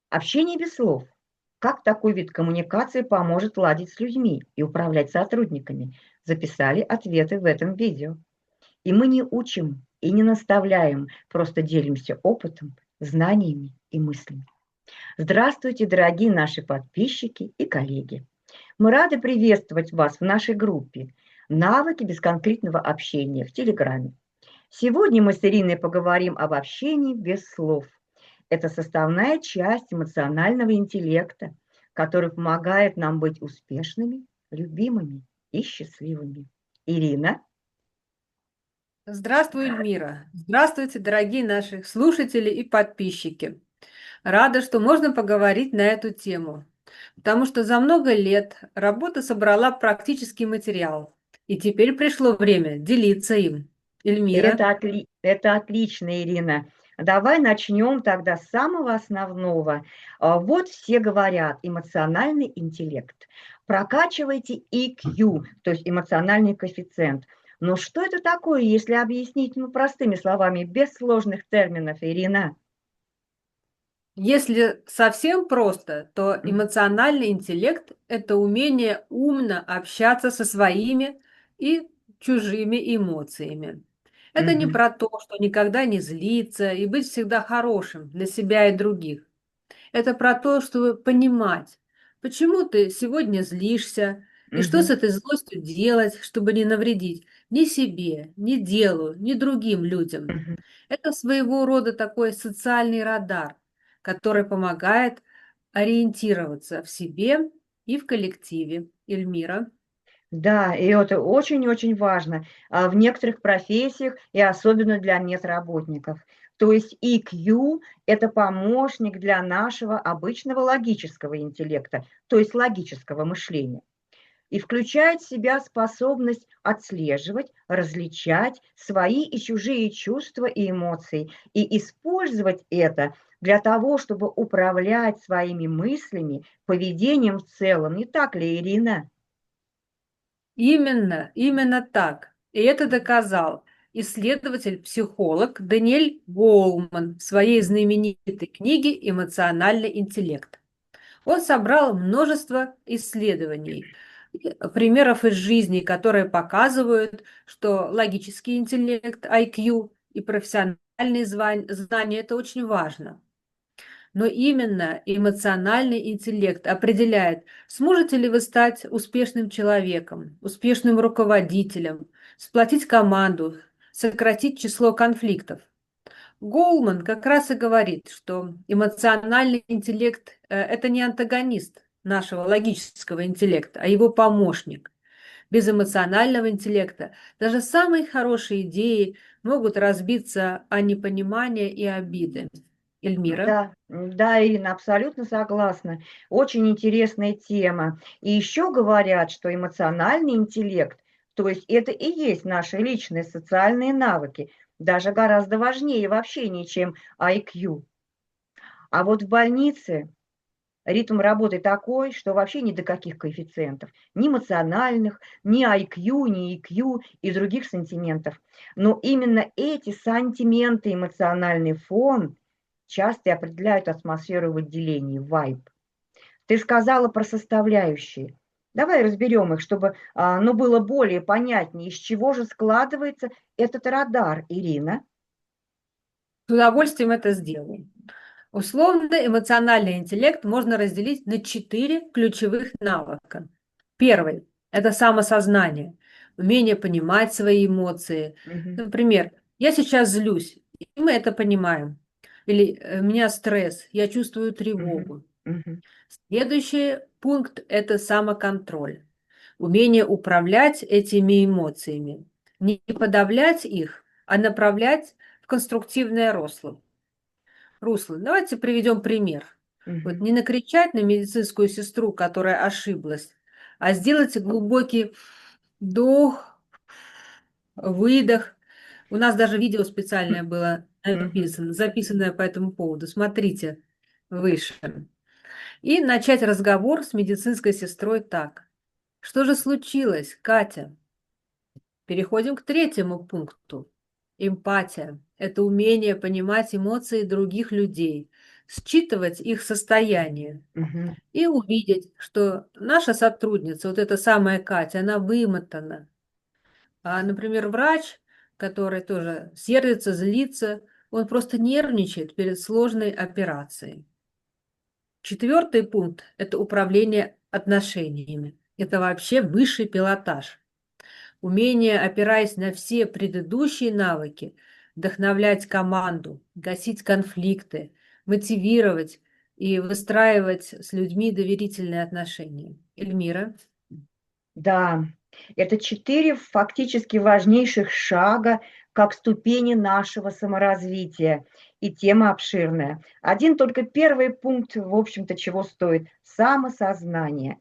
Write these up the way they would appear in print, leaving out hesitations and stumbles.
Общение без слов. Как такой вид коммуникации поможет ладить с людьми и управлять сотрудниками? Записали ответы в этом видео. И мы не учим и не наставляем, просто делимся опытом, знаниями и мыслями. Здравствуйте, дорогие наши подписчики и коллеги. Мы рады приветствовать вас в нашей группе «Навыки бесконфликтного общения» в Телеграме. Сегодня мы с Ириной поговорим об общении без слов. Это составная часть эмоционального интеллекта, который помогает нам быть успешными, любимыми и счастливыми. Ирина? Здравствуй, Эльмира! Здравствуйте, дорогие наши слушатели и подписчики! Рада, что можно поговорить на эту тему, потому что за много лет работа собрала практический материал, и теперь пришло время делиться им. Эльмира. Это отлично, Ирина. Давай начнем тогда с самого основного. Вот все говорят эмоциональный интеллект. Прокачивайте EQ, то есть эмоциональный коэффициент. Но что это такое, если объяснить простыми словами, без сложных терминов, Ирина? Если совсем просто, то эмоциональный интеллект– это умение умно общаться со своими и чужими эмоциями. Это не Мгм. про то, что никогда не злиться и быть всегда хорошим для себя и других. Это про то, чтобы понимать, почему ты сегодня злишься и что с Мгм. этой злостью делать, чтобы не навредить ни себе, ни делу, ни другим людям. Мгм. Это своего рода такой социальный радар, который помогает ориентироваться в себе и в коллективе. Эльмира. Да, и это очень-очень важно в некоторых профессиях и особенно для медработников. То есть EQ– это помощник для нашего обычного логического интеллекта, то есть логического мышления, и включает в себя способность отслеживать, различать свои и чужие чувства и эмоции и использовать это для того, чтобы управлять своими мыслями, поведением в целом. Не так ли, Ирина? Именно так. И это доказал исследователь-психолог Даниэль Гоулман в своей знаменитой книге «Эмоциональный интеллект». Он собрал множество исследований, примеров из жизни, которые показывают, что логический интеллект, IQ и профессиональные знания– это очень важно. Но именно эмоциональный интеллект определяет, сможете ли вы стать успешным человеком, успешным руководителем, сплотить команду, сократить число конфликтов. Гоулман как раз и говорит, что эмоциональный интеллект– это не антагонист нашего логического интеллекта, а его помощник. Без эмоционального интеллекта даже самые хорошие идеи могут разбиться о непонимание и обиды. Эльмира. Да, да, Ирина, абсолютно согласна. Очень интересная тема. И еще говорят, что эмоциональный интеллект, то есть это и есть наши личные социальные навыки, даже гораздо важнее в общении, чем IQ. А вот в больнице ритм работы такой, что вообще ни до каких коэффициентов, ни эмоциональных, ни IQ, ни EQ и других сантиментов. Но именно эти сантименты, эмоциональный фон часто и определяют атмосферу в отделении, вайб. Ты сказала про составляющие. Давай разберем их, чтобы было более понятнее, из чего же складывается этот радар, Ирина. С удовольствием это сделаю. Условно-эмоциональный интеллект можно разделить на 4 ключевых навыка. Первый– это самосознание, умение понимать свои эмоции. Мгм, Например, я сейчас злюсь, и мы это понимаем. Или у меня стресс, я чувствую мгм, тревогу. мгм, Следующий пункт– это самоконтроль. Умение управлять этими эмоциями. Не подавлять их, а направлять в конструктивное русло. Давайте приведем пример. Вот мгм, не накричать на медицинскую сестру, которая ошиблась, а сделать глубокий вдох, выдох. У нас даже видео специальное было мгм. записанное по этому поводу. Смотрите выше. И начать разговор с медицинской сестрой так. Что же случилось, Катя? Переходим к третьему пункту. Эмпатия– это умение понимать эмоции других людей, считывать их состояние Мгм. и увидеть, что наша сотрудница, вот эта самая Катя, она вымотана. А, например, врач, который тоже сердится, злится, он просто нервничает перед сложной операцией. Четвертый пункт– это управление отношениями. Это вообще высший пилотаж. Умение, опираясь на все предыдущие навыки, вдохновлять команду, гасить конфликты, мотивировать и выстраивать с людьми доверительные отношения. Эльмира? Да, это 4 фактически важнейших шага, как ступени нашего саморазвития, и тема обширная. Один только первый пункт, в общем-то, чего стоит– самосознание.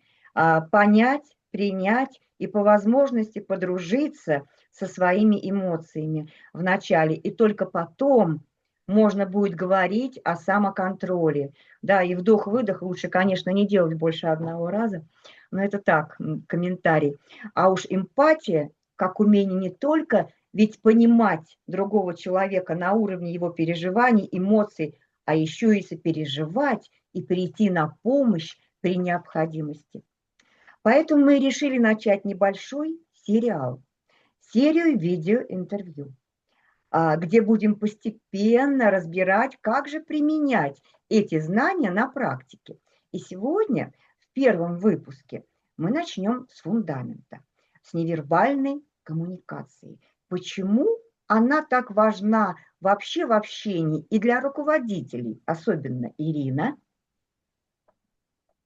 Понять, принять и по возможности подружиться со своими эмоциями вначале, и только потом можно будет говорить о самоконтроле. Да, и вдох-выдох лучше, конечно, не делать больше одного раза, но это так, комментарий. А уж эмпатия, как умение не только ведь понимать другого человека на уровне его переживаний, эмоций, а еще и сопереживать и прийти на помощь при необходимости. Поэтому мы решили начать небольшой сериал, серию видеоинтервью, где будем постепенно разбирать, как же применять эти знания на практике. И сегодня в первом выпуске мы начнем с фундамента, с невербальной коммуникации. Почему она так важна вообще в общении и для руководителей, особенно Ирина?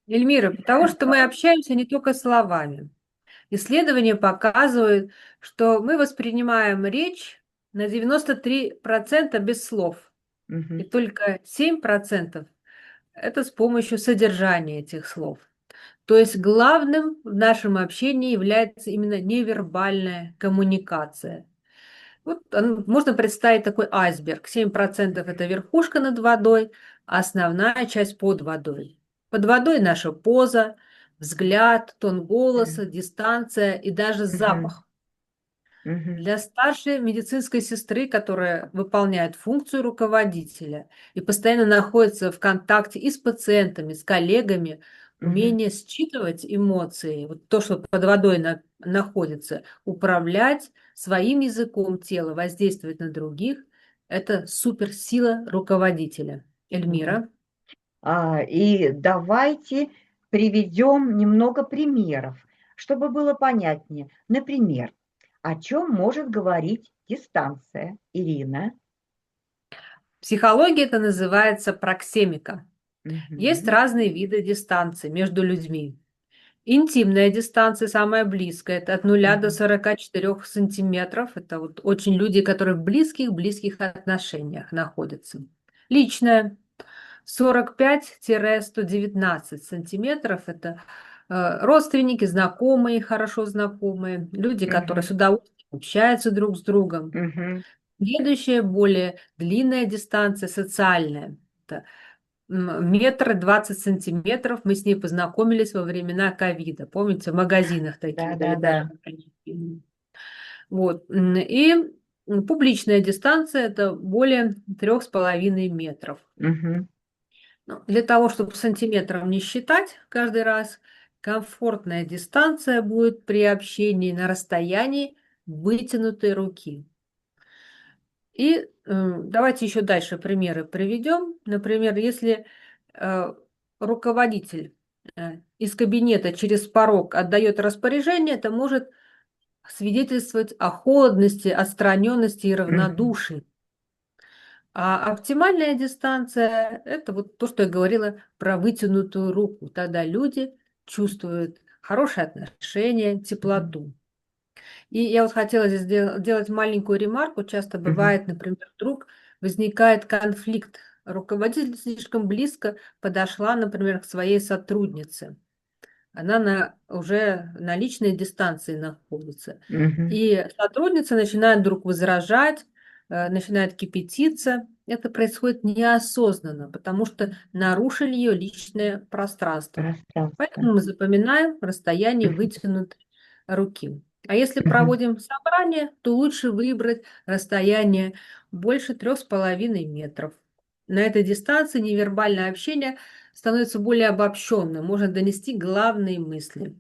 Эльмира, потому что мы общаемся не только словами. Исследования показывают, что мы воспринимаем речь на 93% без слов, и Мгм. только 7% это с помощью содержания этих слов. То есть главным в нашем общении является именно невербальная коммуникация. Вот можно представить такой айсберг. 7% это верхушка над водой, а основная часть под водой. Под водой наша поза, взгляд, тон голоса, дистанция и даже Мгм. запах. Мгм. Для старшей медицинской сестры, которая выполняет функцию руководителя и постоянно находится в контакте и с пациентами, с коллегами, Мгм. умение считывать эмоции, вот то, что под водой находится, управлять своим языком тела, воздействовать на других, это суперсила руководителя. Мгм. Эльмира. И давайте приведем немного примеров, чтобы было понятнее. Например, о чем может говорить дистанция, Ирина? В психологии это называется проксемика. Есть Мгм. разные виды дистанции между людьми. Интимная дистанция, самая близкая, это от 0 до Мгм. 44 сантиметров. Это вот очень люди, которые в близких отношениях находятся. Личная 45–119 сантиметров. Это родственники, знакомые, хорошо знакомые, люди, которые Мгм. с удовольствием общаются друг с другом. Мгм. Следующая, более длинная дистанция, социальная. Это 1 метр 20 сантиметров. Мы с ней познакомились во времена ковида. Помните, в магазинах такие были Да-да-да. даже. Вот. И публичная дистанция– это более 3,5 метров. Мгм. Ну, для того, чтобы сантиметром не считать каждый раз, комфортная дистанция будет при общении на расстоянии вытянутой руки. И давайте еще дальше примеры приведем. Например, если э, руководитель из кабинета через порог отдает распоряжение, это может свидетельствовать о холодности, отстраненности и Мгм. равнодушии. А оптимальная дистанция– это вот то, что я говорила про вытянутую руку. Тогда люди чувствуют хорошее отношение, Мгм. теплоту. И я вот хотела здесь делать маленькую ремарку. Часто Мгм. бывает, например, вдруг возникает конфликт. Руководитель слишком близко подошла, например, к своей сотруднице. Она уже на личной дистанции находится. Мгм. И сотрудница начинает вдруг возражать, начинает кипятиться. Это происходит неосознанно, потому что нарушили ее личное пространство. Пространство. Поэтому мы запоминаем расстояние Мгм. вытянутой руки. А если Мгм. проводим собрание, то лучше выбрать расстояние больше 3,5 метров. На этой дистанции невербальное общение становится более обобщенным, можно донести главные мысли.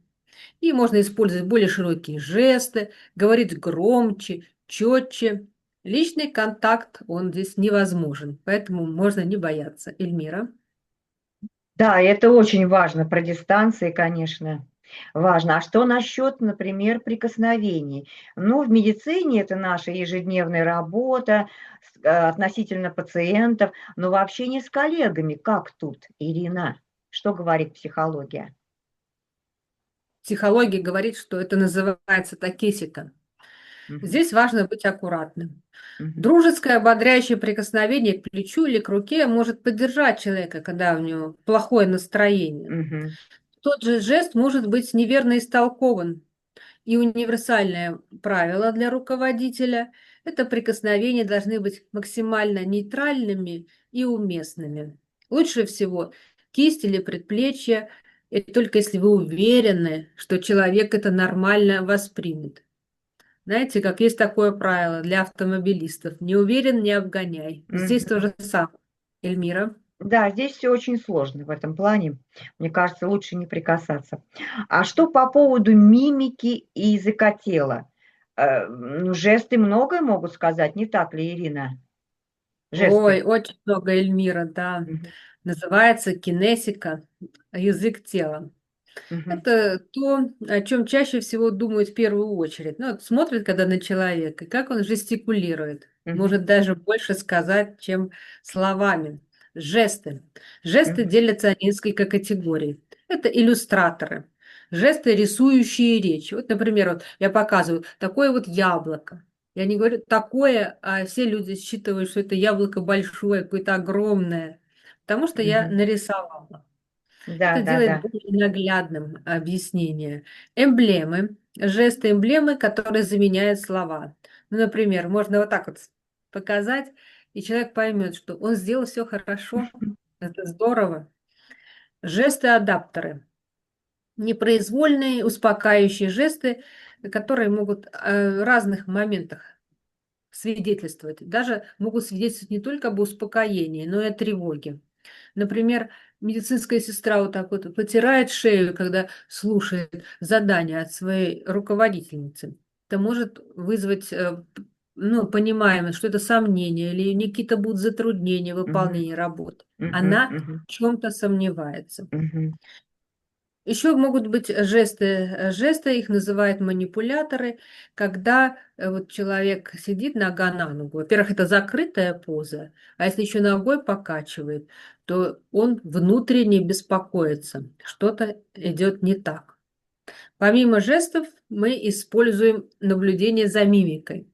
И можно использовать более широкие жесты, говорить громче, четче. Личный контакт, он здесь невозможен, поэтому можно не бояться. Эльмира. Да, это очень важно, про дистанции, конечно, важно. А что насчет, например, прикосновений? Ну, в медицине это наша ежедневная работа относительно пациентов, но в общении с коллегами как тут, Ирина? Что говорит психология? Психология говорит, что это называется токесика. Мгм, Здесь важно быть аккуратным. мгм, Дружеское ободряющее прикосновение к плечу или к руке может поддержать человека, когда у него плохое настроение. мгм, Тот же жест может быть неверно истолкован. И универсальное правило для руководителя – это прикосновения должны быть максимально нейтральными и уместными. Лучше всего кисть или предплечье, и только если вы уверены, что человек это нормально воспримет. Знаете, как есть такое правило для автомобилистов: не уверен, не обгоняй. Здесь мгм. то же самое. Эльмира. Да, здесь все очень сложно в этом плане. Мне кажется, лучше не прикасаться. А что по поводу мимики и языка тела? Ну, жесты многое могут сказать, не так ли, Ирина? Жесты. Ой, очень много Эльмира, да. Мгм, Называется кинесика, язык тела. мгм, Это то, о чем чаще всего думают в первую очередь. Ну, вот смотрят, когда на человека, и как он жестикулирует. мгм, Может даже больше сказать, чем словами. Жесты. Жесты мгм, делятся на несколько категорий. Это иллюстраторы. Жесты, рисующие речь. Вот, например, вот я показываю такое вот яблоко. Я не говорю такое, а все люди считывают, что это яблоко большое, какое-то огромное, потому что я мгм. нарисовала. Да, Это да, делает да. более наглядным объяснение. Эмблемы, жесты эмблемы, которые заменяют слова. Ну, например, можно вот так вот показать, и человек поймет, что он сделал все хорошо. Это здорово. Жесты-адаптеры. Непроизвольные, успокаивающие жесты, которые могут в разных моментах свидетельствовать. Даже могут свидетельствовать не только об успокоении, но и о тревоге. Например, медицинская сестра вот так вот потирает шею, когда слушает задание от своей руководительницы. Это может вызвать ну, понимаемость, что это сомнение или какие-то будут затруднения в Мгм, выполнении работы. мгм, Она мгм, в чем-то сомневается. мгм, Еще могут быть жесты. Жесты их называют манипуляторы, когда вот человек сидит нога на ногу. Во-первых, это закрытая поза, а если еще ногой покачивает, то он внутренне беспокоится, что-то идет не так. Помимо жестов мы используем наблюдение за мимикой.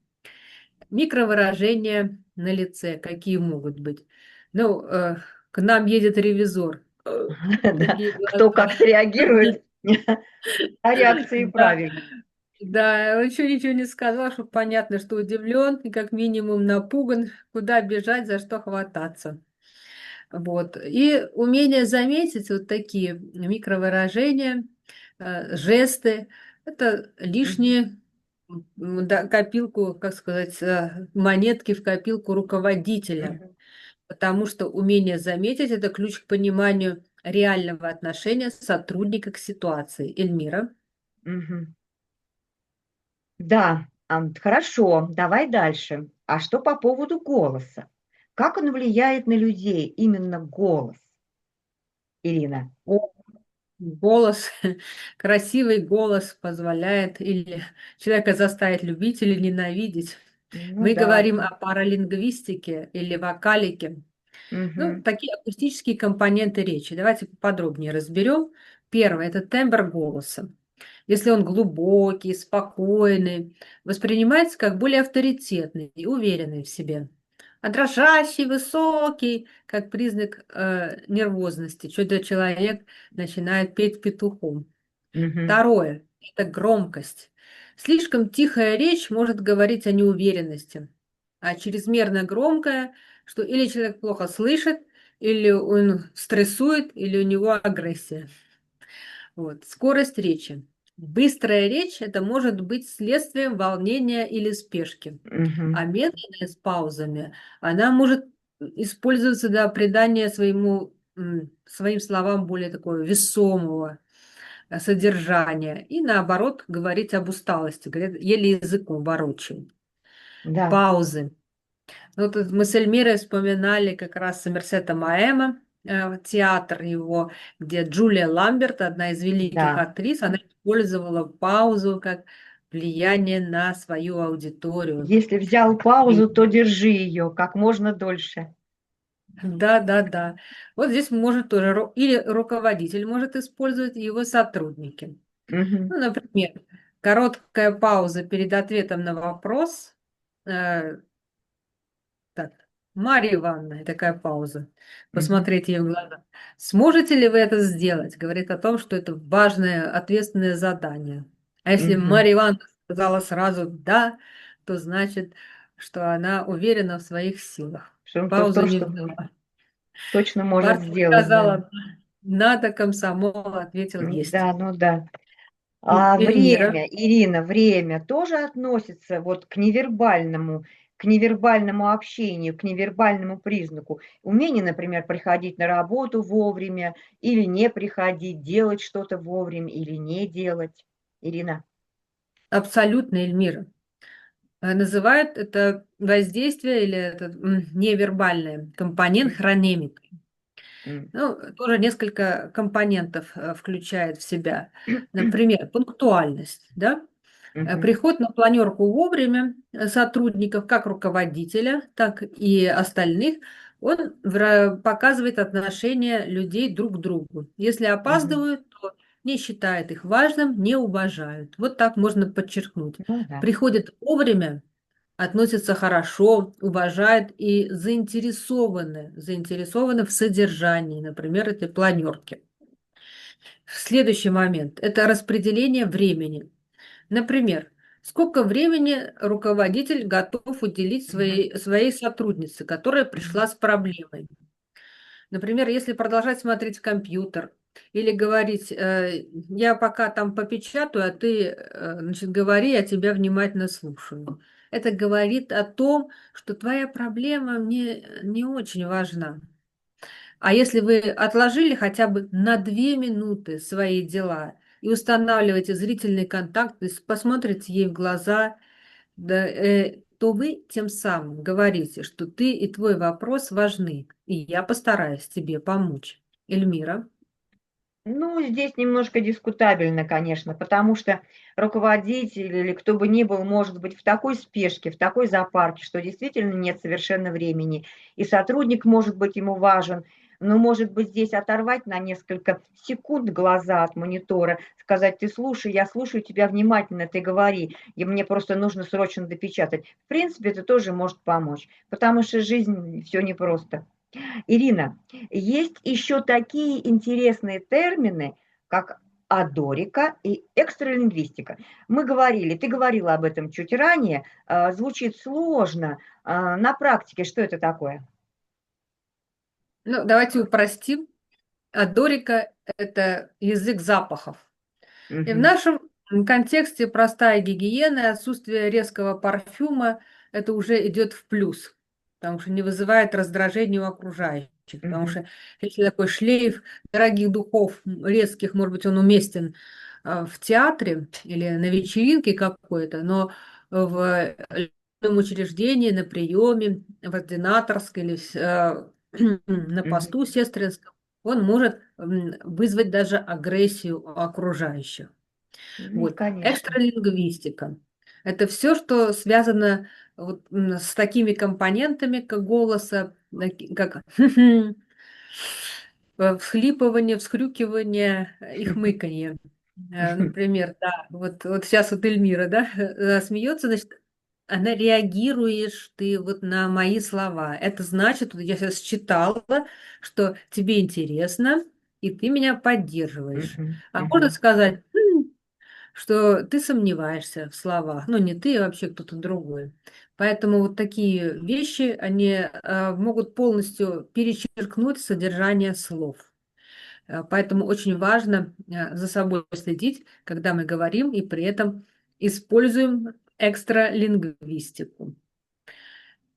Микровыражения на лице какие могут быть? Ну, к нам едет ревизор. Да. Такие Кто глаза. как реагирует, а реакции Да. правильные. Да, он еще ничего не сказал, что понятно, что удивлен и как минимум напуган, куда бежать, за что хвататься. Вот. И умение заметить вот такие микровыражения, жесты, это Мгм, лишние да, копилку, как сказать, монетки в копилку руководителя, мгм, потому что умение заметить – это ключ к пониманию реального отношения сотрудника к ситуации. Эльмира. мгм. Да, хорошо, давай дальше. А что по поводу голоса? Как он влияет на людей, именно голос, Ирина? Голос, красивый голос позволяет или человека заставить любить или ненавидеть. Ну Мы да. говорим о паралингвистике или вокалике. Ну, Мгм, такие акустические компоненты речи. Давайте поподробнее разберем. Первое – это тембр голоса. Если он глубокий, спокойный, воспринимается как более авторитетный и уверенный в себе. А дрожащий, высокий, как признак нервозности, что-то человек начинает петь петухом. мгм, Второе – это громкость. Слишком тихая речь может говорить о неуверенности, а чрезмерно громкая, что или человек плохо слышит, или он стрессует, или у него агрессия. Вот. Скорость речи. Быстрая речь – это может быть следствием волнения или спешки, мгм, а медленная с паузами, она может используется для придания своим словам более такого весомого содержания. И наоборот, говорить об усталости, говорят, еле языком ворочаем. Да, Паузы. Ну, тут мы с Эльмирой вспоминали как раз Сомерсета Маэма, театр его, где Джулия Ламберт, одна из великих да. актрис, она использовала паузу как влияние на свою аудиторию. Если взял паузу, то держи ее как можно дольше. Да, да, да. Вот здесь может тоже или руководитель может использовать, и его сотрудники. Мгм, Ну, например, короткая пауза перед ответом на вопрос. э, Так, Марья Ивановна, и такая пауза. мгм, Посмотреть ей в глаза. Сможете ли вы это сделать? Говорит о том, что это важное, ответственное задание. А если мгм. Марья Ивановна сказала сразу «да», то значит, что она уверена в своих силах. Что то, Паузу то, не что взяла. точно может Марта сделать, да. сказала «надо», комсомол ответил «есть». Да, ну да. А Эльмира. время, Ирина, время тоже относится вот к невербальному общению, к невербальному признаку. Умение, например, приходить на работу вовремя или не приходить, делать что-то вовремя или не делать. Ирина. Абсолютно, Эльмира. Называют это воздействие или это невербальное компонент М, хронемик. м, Ну, тоже несколько компонентов включает в себя. Например, пунктуальность, да? мгм, Приход на планерку вовремя сотрудников, как руководителя, так и остальных, он показывает отношение людей друг к другу. Если мгм. опаздывают, то не считают их важным, не уважают. Вот так можно подчеркнуть. Ну да. Приходят вовремя, относятся хорошо, уважают и заинтересованы в содержании, например, этой планерки. Следующий момент– это распределение времени. Например, сколько времени руководитель готов уделить Мгм, своей сотруднице, которая мгм, пришла с проблемой. Например, если продолжать смотреть в компьютер или говорить, я пока там попечатаю, а ты, значит, говори, я тебя внимательно слушаю. Это говорит о том, что твоя проблема мне не очень важна. А если вы отложили хотя бы на 2 минуты свои дела и устанавливаете зрительный контакт, то есть посмотрите ей в глаза, да, то вы тем самым говорите, что ты и твой вопрос важны, и я постараюсь тебе помочь. Эльмира. Ну, здесь немножко дискутабельно, конечно, потому что руководитель или кто бы ни был, может быть в такой спешке, в такой запарке, что действительно нет совершенно времени. И сотрудник может быть ему важен, но, может быть, здесь оторвать на несколько секунд глаза от монитора, сказать: ты слушай, я слушаю тебя внимательно, ты говори, и мне просто нужно срочно допечатать. В принципе, это тоже может помочь, потому что жизнь все непросто. Ирина, есть еще такие интересные термины, как адорика и экстралингвистика. Мы говорили, ты говорила об этом чуть ранее, звучит сложно. На практике что это такое? Ну, давайте упростим. Адорика– это язык запахов. И в Мгм, нашем контексте простая гигиена и отсутствие резкого парфюма это уже идет в плюс, потому что не вызывает раздражения у окружающих. Потому мгм, что если такой шлейф дорогих духов, резких, может быть, он уместен в театре или на вечеринке какой-то, но в личном учреждении, на приеме, в ординаторской или на мгм. посту сестринском, он может вызвать даже агрессию у окружающих. Вот. Конечно. Экстралингвистика– это все, что связано вот, с такими компонентами, как голоса, как всхлипывание, всхрюкивание и хмыканье. Например, да, вот сейчас вот Эльмира, да, смеется, значит, она реагируешь ты вот на мои слова. Это значит, вот я сейчас читала, что тебе интересно, и ты меня поддерживаешь. Мгм, А можно мгм. сказать, что ты сомневаешься в словах. Ну, не ты, а вообще кто-то другой. Поэтому вот такие вещи, они могут полностью перечеркнуть содержание слов. Поэтому очень важно за собой следить, когда мы говорим, и при этом используем экстралингвистику.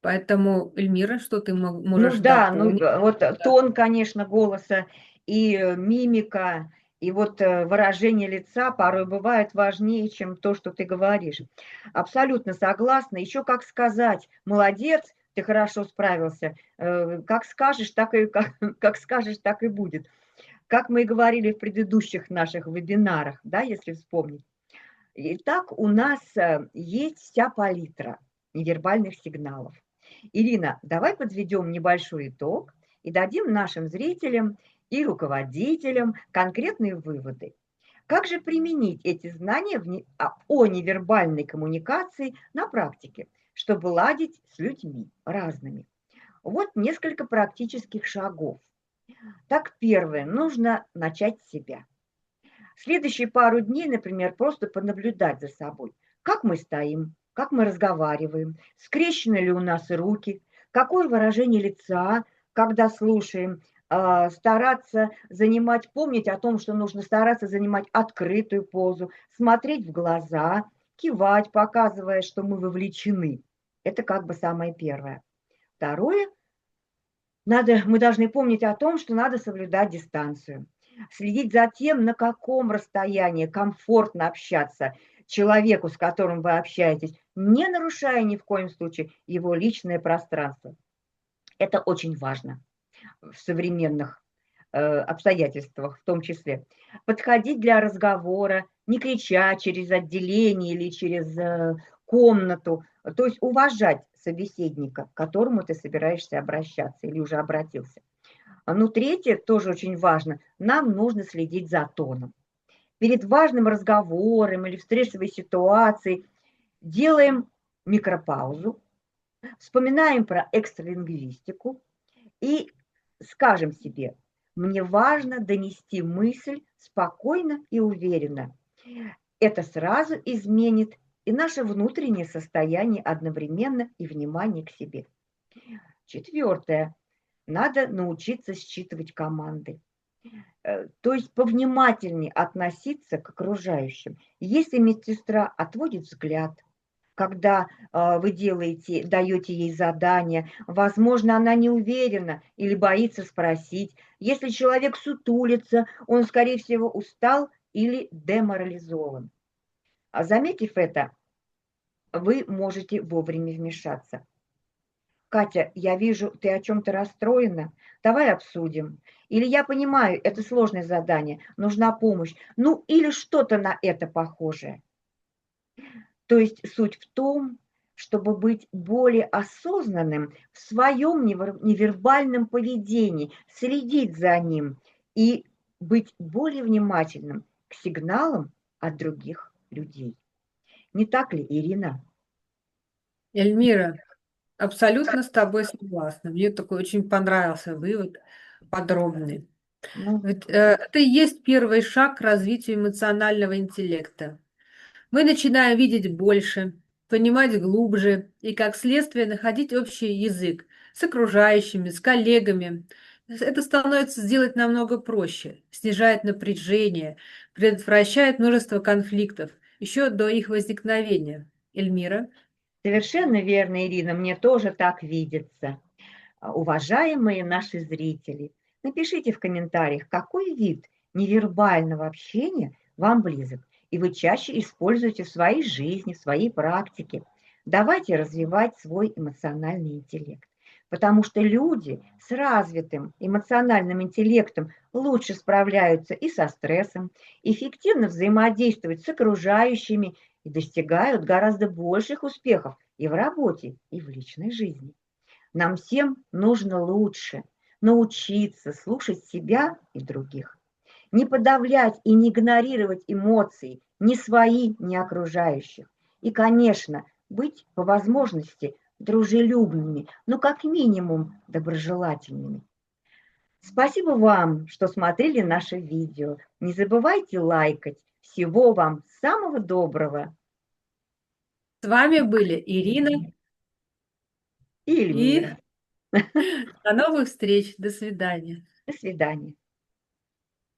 Поэтому, Эльмира, что ты Ну можешь да, дополнить? вот Да. тон, конечно, голоса и мимика, и вот выражение лица порой бывает важнее, чем то, что ты говоришь. Абсолютно согласна. Еще как сказать: молодец, ты хорошо справился. Как скажешь, так и, как скажешь, так и будет. Как мы и говорили в предыдущих наших вебинарах, да, если вспомнить. Итак, у нас есть вся палитра невербальных сигналов. Ирина, давай подведем небольшой итог и дадим нашим зрителям и руководителям конкретные выводы. Как же применить эти знания о невербальной коммуникации на практике, чтобы ладить с людьми разными? Вот несколько практических шагов. Так, первое, нужно начать с себя. Следующие пару дней, например, просто понаблюдать за собой. Как мы стоим, как мы разговариваем, скрещены ли у нас руки, какое выражение лица, когда слушаем, стараться занимать, помнить о том, что нужно стараться занимать открытую позу, смотреть в глаза, кивать, показывая, что мы вовлечены. Это как бы самое первое. Второе, мы должны помнить о том, что надо соблюдать дистанцию, следить за тем, на каком расстоянии комфортно общаться человеку, с которым вы общаетесь, не нарушая ни в коем случае его личное пространство. Это очень важно в современных обстоятельствах в том числе. Подходить для разговора, не крича через отделение или через комнату, то есть уважать собеседника, к которому ты собираешься обращаться или уже обратился. Ну, третье, тоже очень важно, нам нужно следить за тоном. Перед важным разговором или в стрессовой ситуации делаем микропаузу, вспоминаем про экстралингвистику и скажем себе: мне важно донести мысль спокойно и уверенно. Это сразу изменит и наше внутреннее состояние одновременно, и внимание к себе. Четвертое. Надо научиться считывать команды. То есть повнимательнее относиться к окружающим. Если медсестра отводит взгляд, когда вы даете ей задание, возможно, она не уверена или боится спросить. Если человек сутулится, он, скорее всего, устал или деморализован. А заметив это, вы можете вовремя вмешаться. Катя, я вижу, ты о чем-то расстроена. Давай обсудим. Или я понимаю, это сложное задание, нужна помощь. Ну, или что-то на это похожее. То есть суть в том, чтобы быть более осознанным в своем невербальном поведении, следить за ним и быть более внимательным к сигналам от других людей. Не так ли, Ирина? Эльмира, абсолютно с тобой согласна. Мне такой очень понравился вывод подробный. Ну, Ведь, это и есть первый шаг к развитию эмоционального интеллекта. Мы начинаем видеть больше, понимать глубже и, как следствие, находить общий язык с окружающими, с коллегами. Это становится сделать намного проще, снижает напряжение, предотвращает множество конфликтов еще до их возникновения. Эльмира? совершенно верно, Ирина, мне тоже так видится. Уважаемые наши зрители, напишите в комментариях, какой вид невербального общения вам близок, и вы чаще используете в своей жизни, в своей практике. Давайте развивать свой эмоциональный интеллект, потому что люди с развитым эмоциональным интеллектом лучше справляются и со стрессом, эффективно взаимодействуют с окружающими и достигают гораздо больших успехов и в работе, и в личной жизни. Нам всем нужно лучше научиться слушать себя и других, не подавлять и не игнорировать эмоции, ни свои, ни окружающих. И, конечно, быть по возможности дружелюбными, но как минимум доброжелательными. Спасибо вам, что смотрели наше видео. Не забывайте лайкать. Всего вам самого доброго. С вами были Ирина И и Эльмира. до новых встреч. До свидания. До свидания.